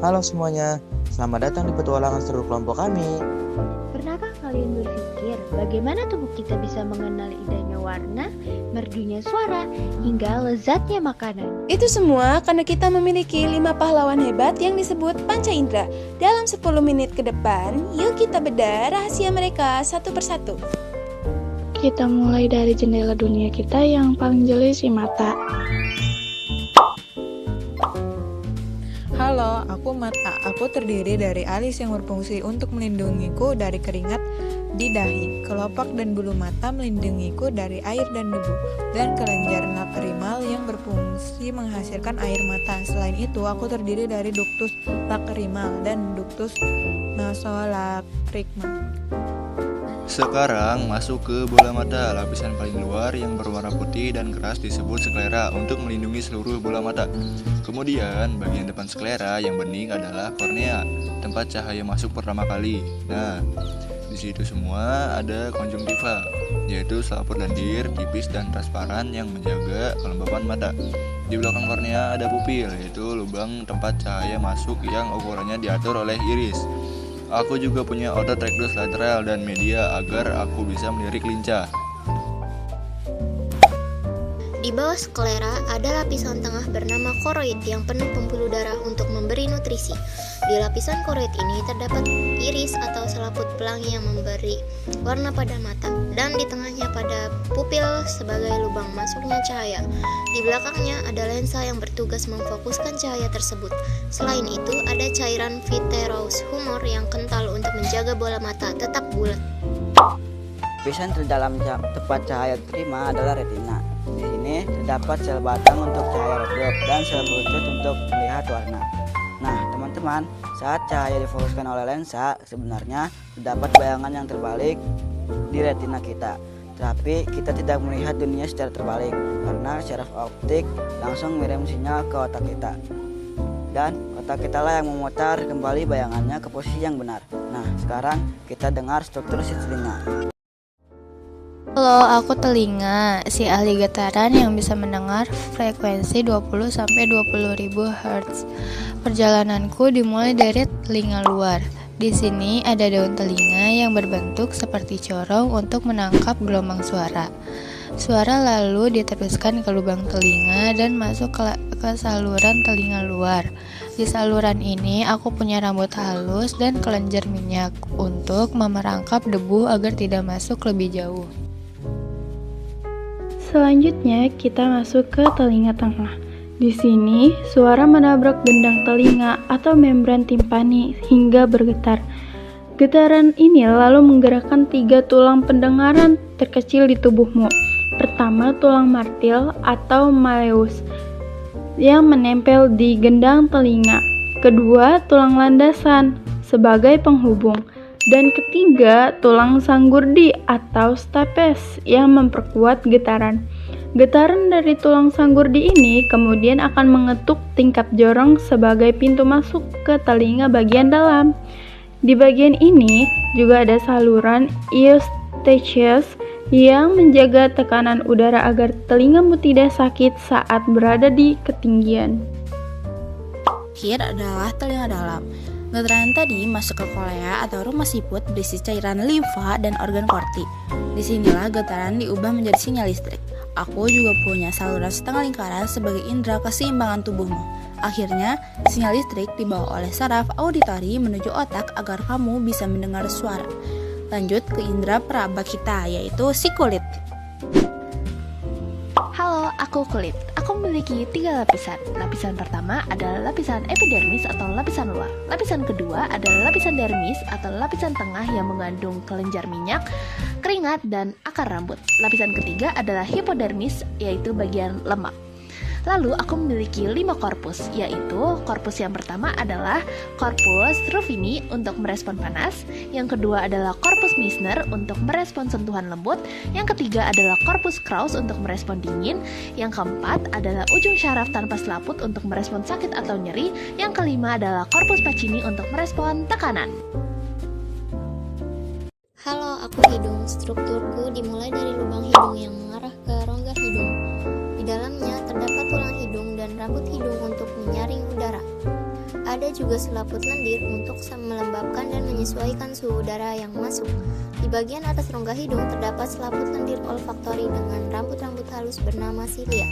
Halo semuanya, selamat datang di petualangan seru kelompok kami. Pernahkah kalian berpikir bagaimana tubuh kita bisa mengenal indahnya warna, merdunya suara, hingga lezatnya makanan? Itu semua karena kita memiliki 5 pahlawan hebat yang disebut Panca Indera. Dalam 10 menit ke depan, yuk kita bedah rahasia mereka satu persatu. Kita mulai dari jendela dunia kita yang paling jeli si mata. Halo, aku Mata. Aku terdiri dari alis yang berfungsi untuk melindungiku dari keringat di dahi, kelopak dan bulu mata melindungiku dari air dan debu, dan kelenjar lakrimal yang berfungsi menghasilkan air mata. Selain itu, aku terdiri dari ductus lakrimal dan ductus nasolacrimal. Sekarang masuk ke bola mata. Lapisan paling luar yang berwarna putih dan keras disebut sklera untuk melindungi seluruh bola mata. Kemudian bagian depan sklera yang bening adalah kornea, tempat cahaya masuk pertama kali. Nah, di situ semua ada konjungtiva, yaitu selaput lendir tipis dan transparan yang menjaga kelembapan mata. Di belakang kornea ada pupil, yaitu lubang tempat cahaya masuk yang ukurannya diatur oleh iris. Aku juga punya otot rectus lateral dan media agar aku bisa melirik lincah. Di bawah sklera ada lapisan tengah bernama koroid yang penuh pembuluh darah untuk memberi nutrisi. Di lapisan koroid ini terdapat iris atau selaput pelangi yang memberi warna pada mata, dan di tengahnya pada pupil sebagai lubang masuknya cahaya. Di belakangnya ada lensa yang bertugas memfokuskan cahaya tersebut. Selain itu, ada cairan vitreous humor yang kental untuk menjaga bola mata tetap bulat. Lapisan terdalam tempat cahaya terima adalah retina. Di sini terdapat sel batang untuk cahaya redup dan sel kerucut untuk melihat warna. Nah, teman-teman, saat cahaya difokuskan oleh lensa, sebenarnya terdapat bayangan yang terbalik di retina kita. Tapi kita tidak melihat dunia secara terbalik karena syaraf optik langsung mengirim sinyal ke otak kita. Dan otak kita lah yang memutar kembali bayangannya ke posisi yang benar. Nah, sekarang kita dengar struktur si telinga. Halo, aku telinga, si ahli getaran yang bisa mendengar frekuensi 20-20.000 Hz. Perjalananku dimulai dari telinga luar. Di sini ada daun telinga yang berbentuk seperti corong untuk menangkap gelombang suara. Suara lalu diteruskan ke lubang telinga dan masuk ke saluran telinga luar. Di saluran ini aku punya rambut halus dan kelenjar minyak untuk memerangkap debu agar tidak masuk lebih jauh. Selanjutnya kita masuk ke telinga tengah. Di sini suara menabrak gendang telinga atau membran timpani hingga bergetar. Getaran ini lalu menggerakkan 3 tulang pendengaran terkecil di tubuhmu. Pertama, tulang martil atau malleus yang menempel di gendang telinga. Kedua, tulang landasan sebagai penghubung. Dan ketiga, tulang sanggurdi atau stapes yang memperkuat getaran. Getaran dari tulang sanggurdi ini kemudian akan mengetuk tingkap jorong sebagai pintu masuk ke telinga bagian dalam. Di bagian ini juga ada saluran eustachius yang menjaga tekanan udara agar telingamu tidak sakit saat berada di ketinggian. Akhir adalah telinga dalam. Getaran tadi masuk ke kolea atau rumah siput berisi cairan limfa dan organ korti. Disinilah getaran diubah menjadi sinyal listrik. Aku juga punya saluran setengah lingkaran sebagai indera keseimbangan tubuhmu. Akhirnya, sinyal listrik dibawa oleh saraf auditori menuju otak agar kamu bisa mendengar suara. Lanjut ke indera peraba kita, yaitu si kulit. Halo, aku kulit. Aku memiliki 3 lapisan. Lapisan pertama adalah lapisan epidermis atau lapisan luar. Lapisan kedua adalah lapisan dermis atau lapisan tengah yang mengandung kelenjar minyak, keringat, dan akar rambut. Lapisan ketiga adalah hipodermis, yaitu bagian lemak. Lalu aku memiliki 5 korpus, yaitu korpus yang pertama adalah korpus Ruffini untuk merespon panas, yang kedua adalah korpus Meissner untuk merespon sentuhan lembut, yang ketiga adalah korpus Krauss untuk merespon dingin, yang keempat adalah ujung syaraf tanpa selaput untuk merespon sakit atau nyeri, yang kelima adalah korpus Pacini untuk merespon tekanan. Halo, aku hidung. Strukturku dimulai dari lubang hidung yang mengarah ke rongga hidung. Di dalamnya terdapat tulang hidung dan rambut hidung untuk menyaring udara. Ada juga selaput lendir untuk melembabkan dan menyesuaikan suhu udara yang masuk. Di bagian atas rongga hidung terdapat selaput lendir olfaktori dengan rambut-rambut halus bernama silia.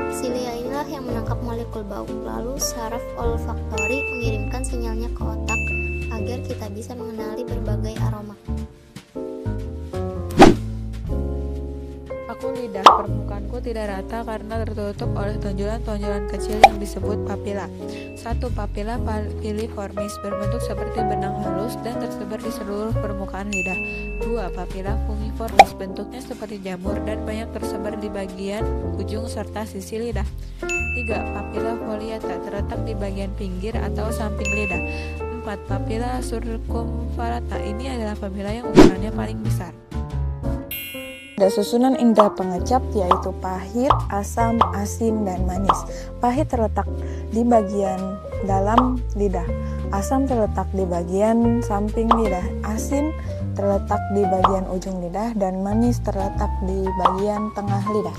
Silia inilah yang menangkap molekul bau. Lalu saraf olfaktori mengirimkan sinyalnya ke otak agar kita bisa mengenali berbagai aroma. Lidah permukaanku tidak rata karena tertutup oleh tonjolan-tonjolan kecil yang disebut papila. 1. Papila piliformis berbentuk seperti benang halus dan tersebar di seluruh permukaan lidah. 2. Papila fungiformis bentuknya seperti jamur dan banyak tersebar di bagian ujung serta sisi lidah. 3. Papila foliata terletak di bagian pinggir atau samping lidah. 4. Papila circumvallata ini adalah papila yang ukurannya paling besar. Ada susunan indera pengecap yaitu pahit, asam, asin, dan manis. Pahit terletak di bagian dalam lidah, asam terletak di bagian samping lidah, asin terletak di bagian ujung lidah, dan manis terletak di bagian tengah lidah.